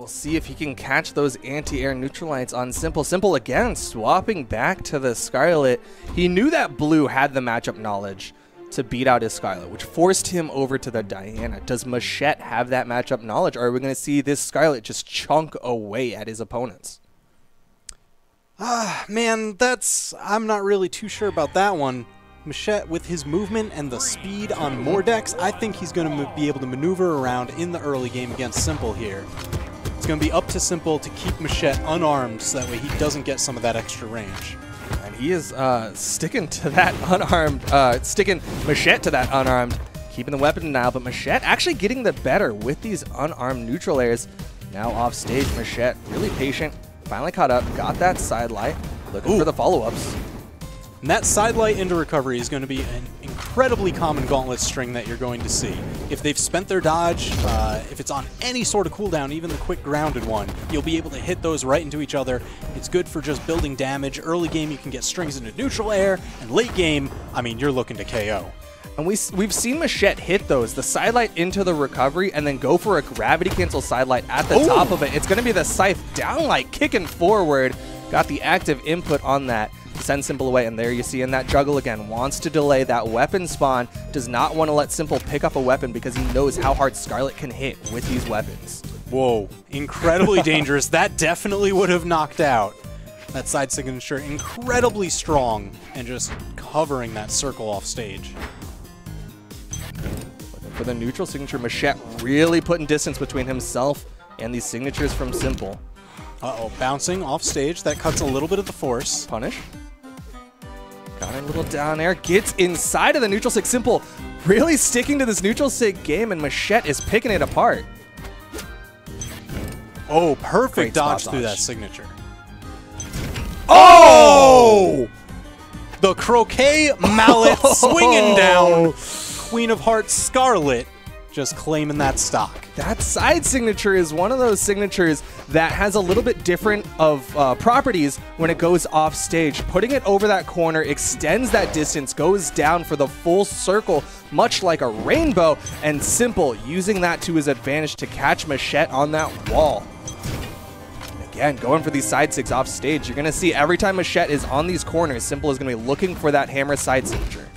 We'll see if he can catch those anti-air neutralites on simpLe. simpLe again swapping back to the Scarlet. He knew that blue had the matchup knowledge to beat out his Scarlet, which forced him over to the Diana. Does Macheeete have that matchup knowledge, or are we going to see this Scarlet just chunk away at his opponents? Man, I'm not really too sure about that one. Macheeete, with his movement and the speed on more decks, I think he's going to be able to maneuver around in the early game against simpLe here. It's going to be up to simpLe to keep Macheeete unarmed so that way he doesn't get some of that extra range. And he is sticking to that unarmed, sticking Macheeete to that unarmed, keeping the weapon now, but Macheeete actually getting the better with these unarmed neutral airs. Now off stage, Macheeete really patient, finally caught up, got that side light, looking for the follow-ups. And that side light into recovery is going to be an incredibly common gauntlet string that you're going to see. If they've spent their dodge, if it's on any sort of cooldown, even the quick grounded one, you'll be able to hit those right into each other. It's good for just building damage. Early game, you can get strings into neutral air, and late game, I mean, you're looking to KO. And we've seen Macheeete hit those, the side light into the recovery, and then go for a gravity cancel side light at the top of it. It's going to be the scythe down light, kicking forward. Got the active input on that. Send simpLe away, and there you see in that juggle again, wants to delay that weapon spawn, does not want to let simpLe pick up a weapon because he knows how hard Scarlet can hit with these weapons. Whoa, incredibly dangerous. That definitely would have knocked out. That side signature, incredibly strong, and just covering that circle off stage. For the neutral signature, Macheeete really putting distance between himself and these signatures from simpLe. Uh-oh, bouncing off stage. That cuts a little bit of the force. Punish. Got a little down air. Gets inside of the neutral sig. simpLe really sticking to this neutral sig game, and Macheeete is picking it apart. Oh, perfect dodge through that signature. Oh! The croquet mallet swinging down. Queen of Hearts Scarlet just claiming that stock. That side signature is one of those signatures that has a little bit different of properties when it goes off stage. Putting it over that corner extends that distance, goes down for the full circle, much like a rainbow, and simpLe using that to his advantage to catch Macheeete on that wall. And again, going for these side sigs off stage. You're going to see every time Macheeete is on these corners, simpLe is going to be looking for that hammer side signature.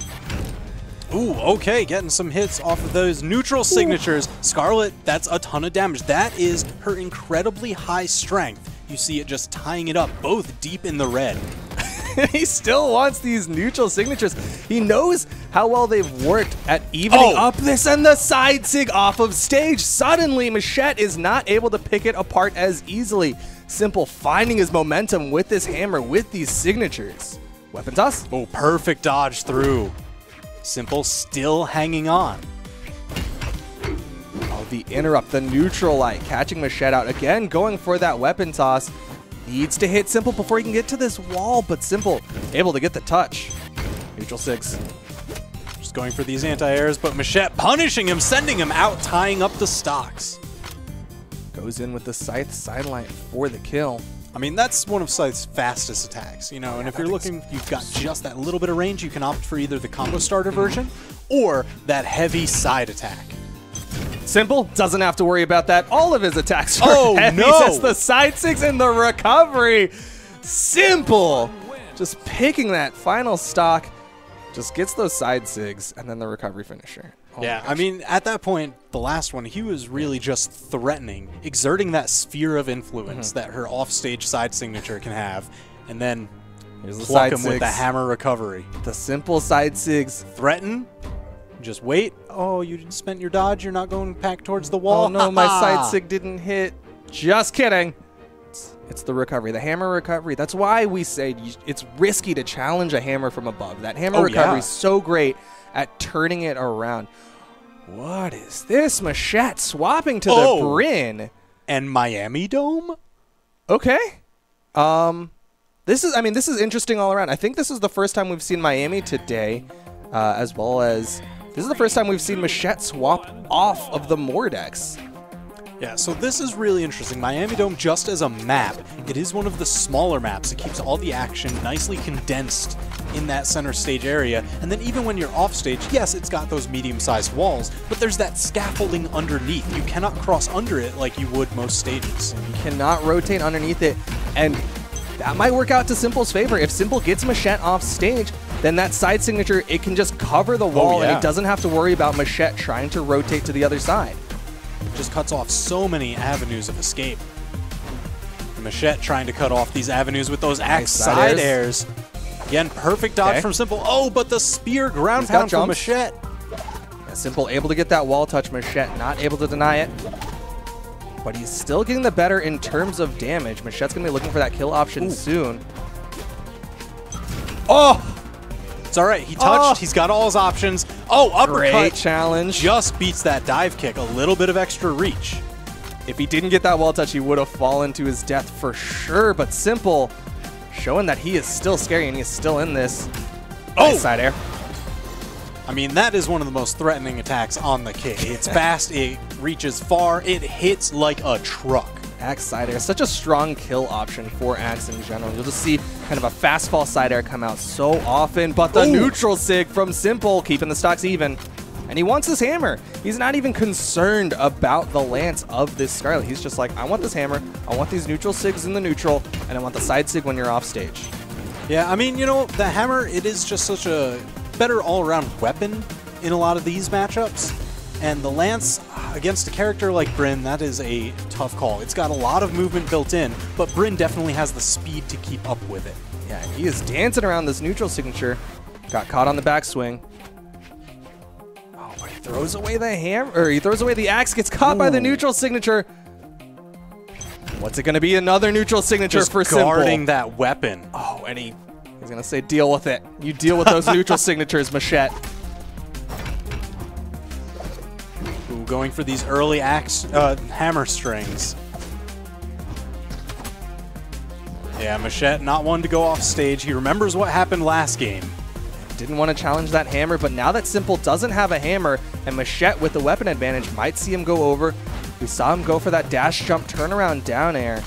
Ooh, okay, getting some hits off of those neutral signatures. Scarlet, that's a ton of damage. That is her incredibly high strength. You see it just tying it up, both deep in the red. He still wants these neutral signatures. He knows how well they've worked at evening up this, and the side sig off of stage. Suddenly, Macheeete is not able to pick it apart as easily. simpLe finding his momentum with this hammer, with these signatures. Weapon toss. Oh, perfect dodge through. simpLe still hanging on. Oh, the interrupt, the neutral light, catching Macheeete out. Again, going for that weapon toss. Needs to hit simpLe before he can get to this wall, but simpLe able to get the touch. Neutral six. Just going for these anti-airs, but Macheeete punishing him, sending him out, tying up the stocks. Goes in with the scythe sideline for the kill. I mean, that's one of Scythe's fastest attacks, you know, and if you're looking, you've got just that little bit of range, you can opt for either the combo starter version or that heavy side attack. simpLe doesn't have to worry about that. All of his attacks are heavy. It's the side six and the recovery. simpLe just picking that final stock. Just gets those side sigs and then the recovery finisher. Oh yeah, I mean, at that point, the last one, he was really just threatening, exerting that sphere of influence that her offstage side signature can have, and then pluck him with the hammer recovery. The simpLe side sigs. Threaten, just wait. Oh, you spent your dodge, you're not going back towards the wall? Oh no, my side sig didn't hit. Just kidding. It's the recovery, the hammer recovery. That's why we say it's risky to challenge a hammer from above. That hammer recovery is so great at turning it around. What is this? Macheeete swapping to the Bryn. And Miami Dome? Okay. This is interesting all around. I think this is the first time we've seen Miami today, as well as this is the first time we've seen Macheeete swap off of the Mordex. Yeah, so this is really interesting. Miami Dome, just as a map, it is one of the smaller maps. It keeps all the action nicely condensed in that center stage area. And then even when you're off stage, yes, it's got those medium-sized walls, but there's that scaffolding underneath. You cannot cross under it like you would most stages. You cannot rotate underneath it, and that might work out to simpLe's favor. If simpLe gets Macheeete off stage, then that side signature, it can just cover the wall, and it doesn't have to worry about Macheeete trying to rotate to the other side. Just cuts off so many avenues of escape. Macheeete trying to cut off these avenues with those axe side airs. Again, perfect dodge from simpLe. Oh, but the spear ground pound from Macheeete. Yeah, simpLe able to get that wall touch. Macheeete not able to deny it. But he's still getting the better in terms of damage. Macheete's going to be looking for that kill option soon. Oh! It's all right. He touched. He's got all his options. Oh, uppercut. Great challenge. Just beats that dive kick. A little bit of extra reach. If he didn't get that wall touch, he would have fallen to his death for sure. But simpLe showing that he is still scary and he is still in this. Nice side air. I mean, that is one of the most threatening attacks on the kick. It's fast, it reaches far, it hits like a truck. Axe side air, such a strong kill option for Axe in general. You'll just see kind of a fast fall side air come out so often, but the neutral sig from simpLe keeping the stocks even. And he wants his hammer. He's not even concerned about the lance of this Scarlet. He's just like, I want this hammer, I want these neutral sigs in the neutral, and I want the side sig when you're off stage. Yeah, I mean, you know, the hammer, it is just such a better all-around weapon in a lot of these matchups. And the lance against a character like Brynn, that is a tough call. It's got a lot of movement built in, but Brynn definitely has the speed to keep up with it. Yeah, he is dancing around this neutral signature. Got caught on the backswing. Throws away the hammer, or he throws away the axe, gets caught by the neutral signature. What's it going to be? Another neutral signature just for guarding simpLe. that weapon. Oh, and he's going to say, deal with it. You deal with those neutral signatures, Macheeete. Ooh, going for these early axe hammer strings. Yeah, Macheeete not one to go off stage. He remembers what happened last game. Didn't want to challenge that hammer, but now that simpLe doesn't have a hammer, and Macheeete with the weapon advantage might see him go over. We saw him go for that dash jump turnaround down air.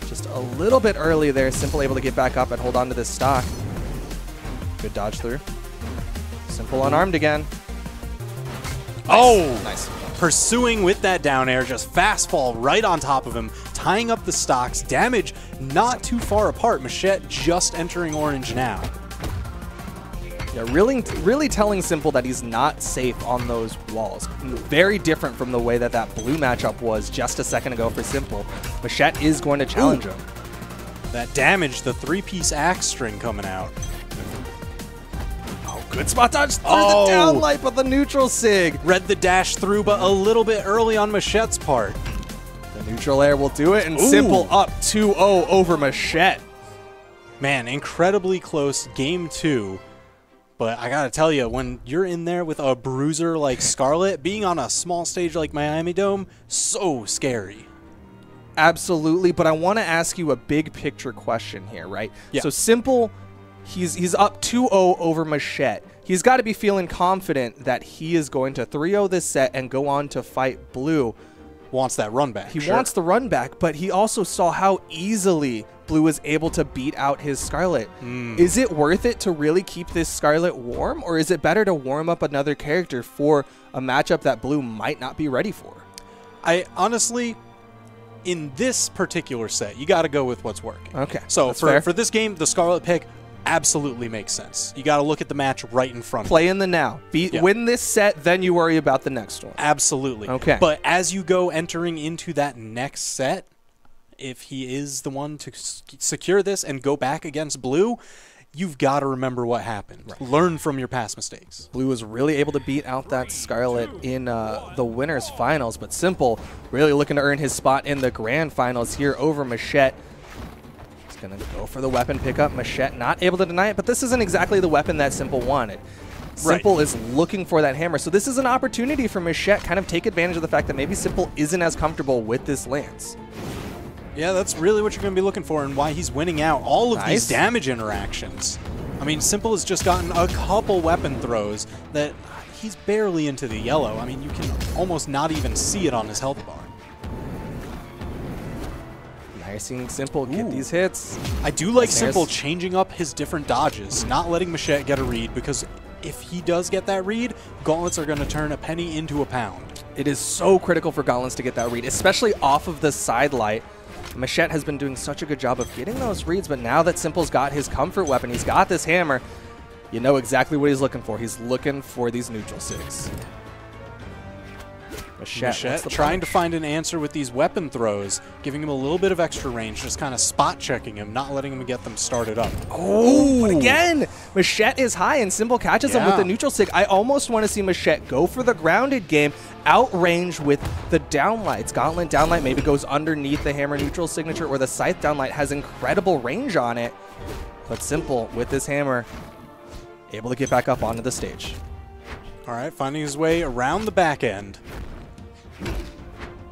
Just a little bit early there. simpLe able to get back up and hold on to this stock. Good dodge through. simpLe unarmed again. Oh! Nice. Pursuing with that down air, just fast fall right on top of him, tying up the stocks. Damage not too far apart. Macheeete just entering orange now. Yeah, really telling simpLe that he's not safe on those walls. Very different from the way that that blue matchup was just a second ago for simpLe. Macheeete is going to challenge him. That damage, the three-piece axe string coming out. Oh, good spot dodge through the downlight, but the neutral sig. Read the dash through, but a little bit early on Macheete's part. The neutral air will do it, and simpLe up 2-0 over Macheeete. Man, incredibly close game 2. But I gotta tell you, when you're in there with a bruiser like Scarlet, being on a small stage like Miami Dome, so scary. Absolutely, but I want to ask you a big picture question here, right? Yeah. So simpLe, he's up 2-0 over Macheeete. He's got to be feeling confident that he is going to 3-0 this set and go on to fight Blue. Wants that run back. He wants the run back, but he also saw how easily Blue was able to beat out his Scarlet. Is it worth it to really keep this Scarlet warm, or is it better to warm up another character for a matchup that Blue might not be ready for? I honestly, in this particular set, you got to go with what's working. Okay. So for this game, the Scarlet pick absolutely makes sense. You got to look at the match right in front of you. Play in the now. Win this set, then you worry about the next one. Absolutely. Okay. But as you go entering into that next set, if he is the one to secure this and go back against Blue, you've got to remember what happened. Right. Learn from your past mistakes. Blue was really able to beat out that Scarlet in the winners finals, but simpLe really looking to earn his spot in the grand finals here over Macheeete. He's going to go for the weapon pickup. Macheeete not able to deny it, but this isn't exactly the weapon that simpLe wanted. simpLe is looking for that hammer, so this is an opportunity for Macheeete kind of take advantage of the fact that maybe simpLe isn't as comfortable with this lance. Yeah, that's really what you're going to be looking for and why he's winning out all of these damage interactions. I mean, simpLe has just gotten a couple weapon throws that he's barely into the yellow. I mean, you can almost not even see it on his health bar. Now you're seeing simpLe get these hits. I do like simpLe changing up his different dodges, not letting Macheeete get a read, because if he does get that read, gauntlets are going to turn a penny into a pound. It is so critical for gauntlets to get that read, especially off of the side light. Macheeete has been doing such a good job of getting those reads, but now that simpLe's got his comfort weapon, he's got this hammer, you know exactly what he's looking for. He's looking for these neutral sigs. Macheeete trying to find an answer with these weapon throws, giving him a little bit of extra range, just kind of spot checking him, not letting him get them started up. Oh, but again, Macheeete is high and simpLe catches him with the neutral sig. I almost want to see Macheeete go for the grounded game, outrange with the downlights. Gauntlet downlight maybe goes underneath the hammer neutral signature, or the scythe downlight has incredible range on it. But simpLe with this hammer, able to get back up onto the stage. All right, finding his way around the back end.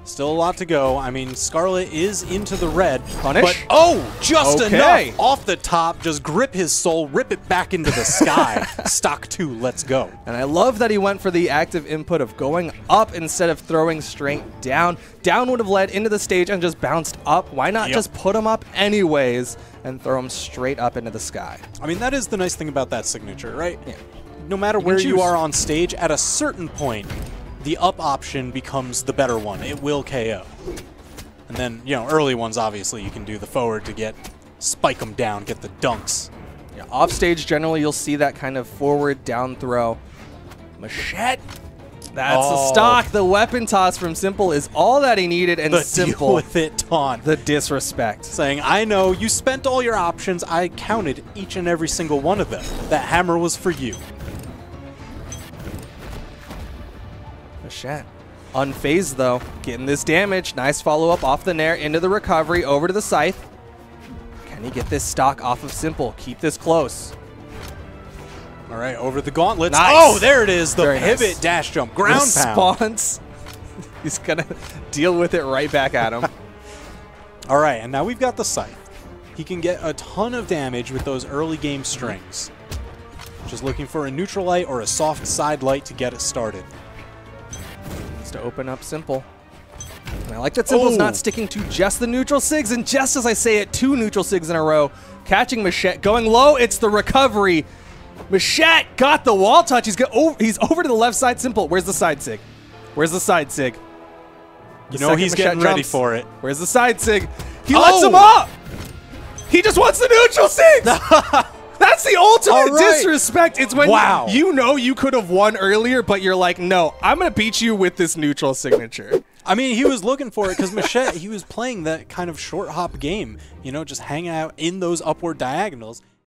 Still a lot to go. I mean, Scarlet is into the red. Punish? But, oh, just enough off the top. Just grip his soul, rip it back into the sky. Stock 2, let's go. And I love that he went for the active input of going up instead of throwing straight down. Down would have led into the stage and just bounced up. Why not just put him up anyways and throw him straight up into the sky? I mean, that is the nice thing about that signature, right? Yeah. No matter where you are on stage, at a certain point, the up option becomes the better one. It will KO. And then, you know, early ones, obviously, you can do the forward to spike them down, get the dunks. Yeah, off stage, generally, you'll see that kind of forward down throw. Macheeete. That's a stock. The weapon toss from simpLe is all that he needed, and simpLe deal with it taunt. The disrespect. Saying, I know, you spent all your options. I counted each and every single one of them. That hammer was for you. Macheeete. Unfazed, though. Getting this damage. Nice follow-up off the nair into the recovery, over to the scythe. Can he get this stock off of simpLe? Keep this close. All right, over the gauntlets. Nice. Oh, there it is. The Very pivot nice. dash jump. Ground pound. Response. He's going to deal with it right back at him. All right, and now we've got the scythe. He can get a ton of damage with those early game strings. Just looking for a neutral light or a soft side light to get it started. To open up simpLe. And I like that simpLe's not sticking to just the neutral sigs, and just as I say it, 2 neutral sigs in a row. Catching Macheeete, going low, it's the recovery. Macheeete got the wall touch. He's over to the left side, simpLe. Where's the side sig? Where's the side sig? You know he's getting ready for it. Where's the side sig? He lets him up! He just wants the neutral sig! That's the ultimate disrespect. It's when you know you could have won earlier, but you're like, no, I'm going to beat you with this neutral signature. I mean, he was looking for it because Macheeete, he was playing that kind of short hop game, you know, just hanging out in those upward diagonals.